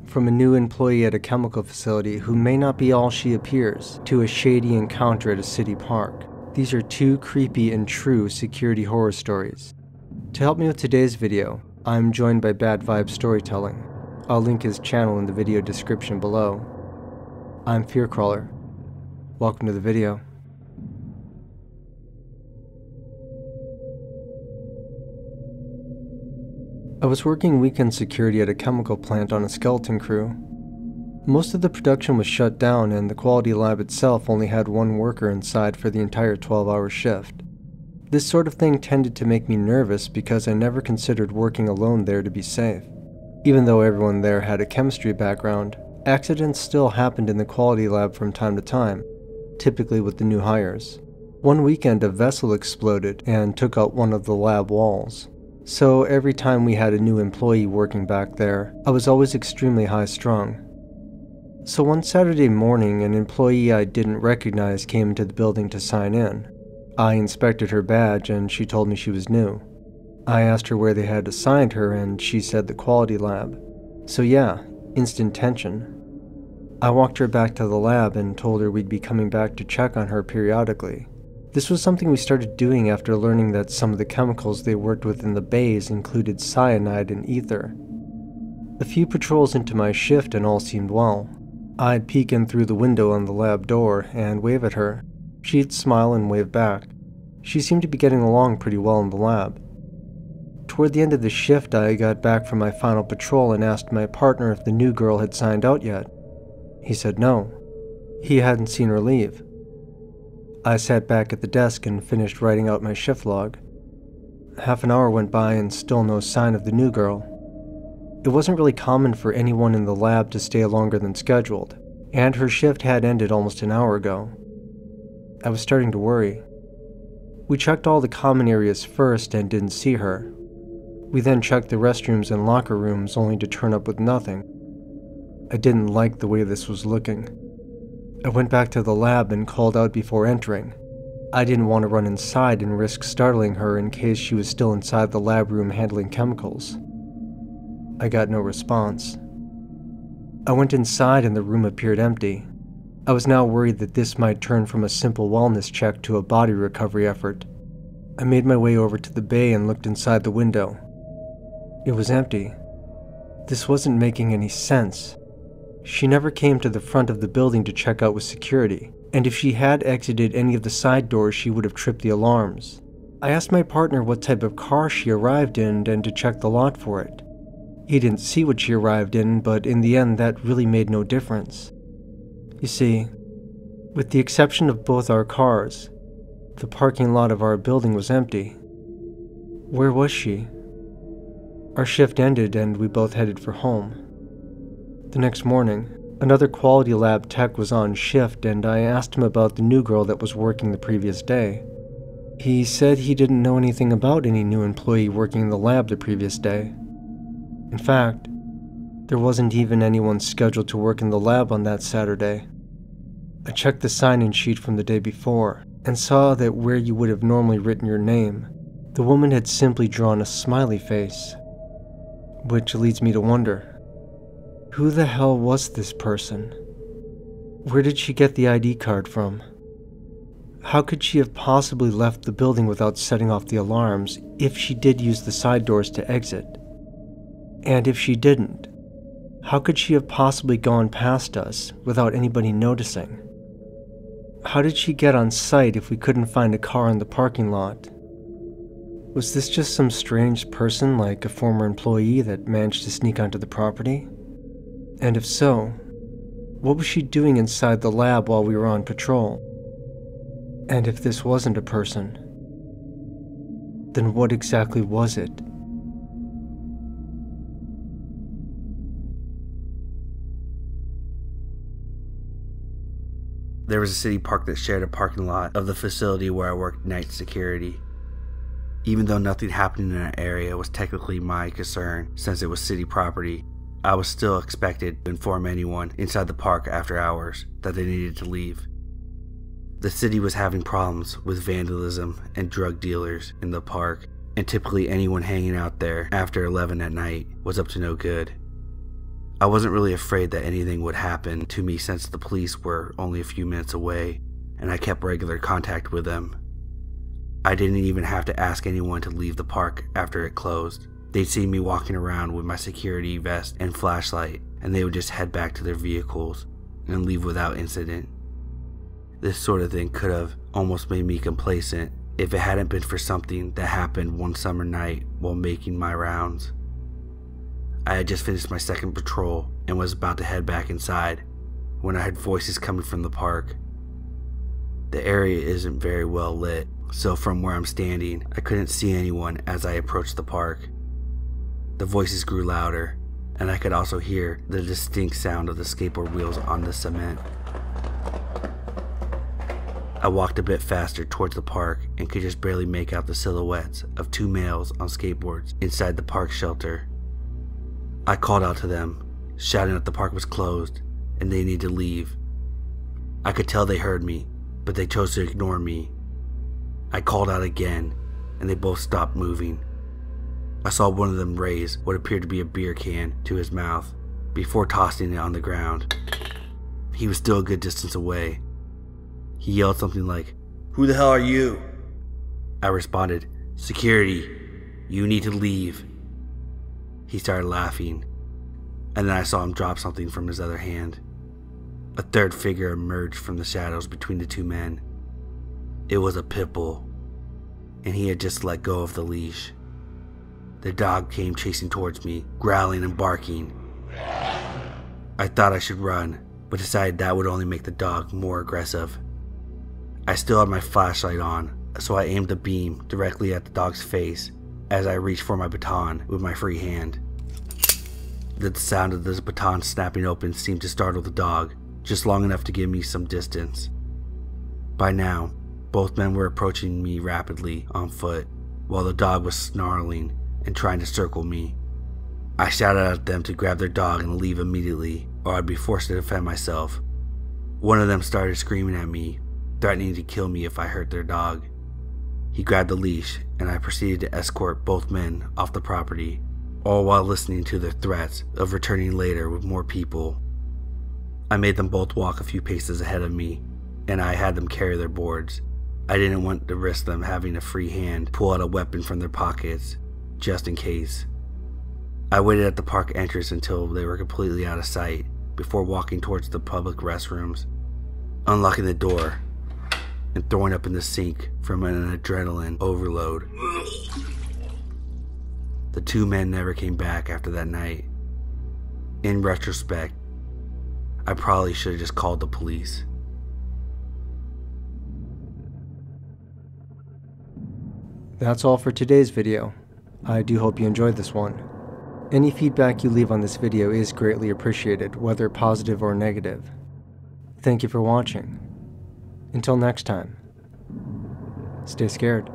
From a new employee at a chemical facility who may not be all she appears, to a shady encounter at a city park. These are two creepy and true security horror stories. To help me with today's video, I'm joined by Bad Vibe Storytelling. I'll link his channel in the video description below. I'm Fearcrawler. Welcome to the video. I was working weekend security at a chemical plant on a skeleton crew. Most of the production was shut down and the quality lab itself only had one worker inside for the entire 12-hour shift. This sort of thing tended to make me nervous because I never considered working alone there to be safe. Even though everyone there had a chemistry background, accidents still happened in the quality lab from time to time, typically with the new hires. One weekend a vessel exploded and took out one of the lab walls. So every time we had a new employee working back there, I was always extremely high-strung. So one Saturday morning, an employee I didn't recognize came into the building to sign in. I inspected her badge and she told me she was new. I asked her where they had assigned her and she said the quality lab. So yeah, instant tension. I walked her back to the lab and told her we'd be coming back to check on her periodically. This was something we started doing after learning that some of the chemicals they worked with in the bays included cyanide and ether. A few patrols into my shift and all seemed well. I'd peek in through the window on the lab door and wave at her. She'd smile and wave back. She seemed to be getting along pretty well in the lab. Toward the end of the shift, I got back from my final patrol and asked my partner if the new girl had signed out yet. He said no. He hadn't seen her leave. I sat back at the desk and finished writing out my shift log. Half an hour went by and still no sign of the new girl. It wasn't really common for anyone in the lab to stay longer than scheduled, and her shift had ended almost an hour ago. I was starting to worry. We checked all the common areas first and didn't see her. We then checked the restrooms and locker rooms only to turn up with nothing. I didn't like the way this was looking. I went back to the lab and called out before entering. I didn't want to run inside and risk startling her in case she was still inside the lab room handling chemicals. I got no response. I went inside and the room appeared empty. I was now worried that this might turn from a simple wellness check to a body recovery effort. I made my way over to the bay and looked inside the window. It was empty. This wasn't making any sense. She never came to the front of the building to check out with security, and if she had exited any of the side doors, she would have tripped the alarms. I asked my partner what type of car she arrived in and to check the lot for it. He didn't see what she arrived in, but in the end that really made no difference. You see, with the exception of both our cars, the parking lot of our building was empty. Where was she? Our shift ended and we both headed for home. The next morning, another quality lab tech was on shift and I asked him about the new girl that was working the previous day. He said he didn't know anything about any new employee working in the lab the previous day. In fact, there wasn't even anyone scheduled to work in the lab on that Saturday. I checked the sign-in sheet from the day before and saw that where you would have normally written your name, the woman had simply drawn a smiley face. Which leads me to wonder, who the hell was this person? Where did she get the ID card from? How could she have possibly left the building without setting off the alarms if she did use the side doors to exit? And if she didn't, how could she have possibly gone past us without anybody noticing? How did she get on site if we couldn't find a car in the parking lot? Was this just some strange person like a former employee that managed to sneak onto the property? And if so, what was she doing inside the lab while we were on patrol? And if this wasn't a person, then what exactly was it? There was a city park that shared a parking lot of the facility where I worked night security. Even though nothing happening in that area was technically my concern since it was city property, I was still expected to inform anyone inside the park after hours that they needed to leave. The city was having problems with vandalism and drug dealers in the park, and typically anyone hanging out there after 11 at night was up to no good. I wasn't really afraid that anything would happen to me since the police were only a few minutes away, and I kept regular contact with them. I didn't even have to ask anyone to leave the park after it closed. They'd see me walking around with my security vest and flashlight, and they would just head back to their vehicles and leave without incident. This sort of thing could have almost made me complacent if it hadn't been for something that happened one summer night while making my rounds. I had just finished my second patrol and was about to head back inside when I heard voices coming from the park. The area isn't very well lit, so from where I'm standing, I couldn't see anyone as I approached the park. The voices grew louder, and I could also hear the distinct sound of the skateboard wheels on the cement. I walked a bit faster towards the park and could just barely make out the silhouettes of two males on skateboards inside the park shelter. I called out to them, shouting that the park was closed and they needed to leave. I could tell they heard me, but they chose to ignore me. I called out again, and they both stopped moving. I saw one of them raise what appeared to be a beer can to his mouth before tossing it on the ground. He was still a good distance away. He yelled something like, "Who the hell are you?" I responded, "Security, you need to leave." He started laughing, and then I saw him drop something from his other hand. A third figure emerged from the shadows between the two men. It was a pit bull, and he had just let go of the leash. The dog came chasing towards me, growling and barking. I thought I should run, but decided that would only make the dog more aggressive. I still had my flashlight on, so I aimed the beam directly at the dog's face as I reached for my baton with my free hand. The sound of this baton snapping open seemed to startle the dog, just long enough to give me some distance. By now, both men were approaching me rapidly on foot, while the dog was snarling and trying to circle me. I shouted at them to grab their dog and leave immediately, or I'd be forced to defend myself. One of them started screaming at me, threatening to kill me if I hurt their dog. He grabbed the leash, and I proceeded to escort both men off the property, all while listening to their threats of returning later with more people. I made them both walk a few paces ahead of me, and I had them carry their boards. I didn't want to risk them having a free hand pull out a weapon from their pockets, just in case. I waited at the park entrance until they were completely out of sight before walking towards the public restrooms, unlocking the door and throwing up in the sink from an adrenaline overload. The two men never came back after that night. In retrospect, I probably should have just called the police. That's all for today's video. I do hope you enjoyed this one. Any feedback you leave on this video is greatly appreciated, whether positive or negative. Thank you for watching. Until next time, stay scared.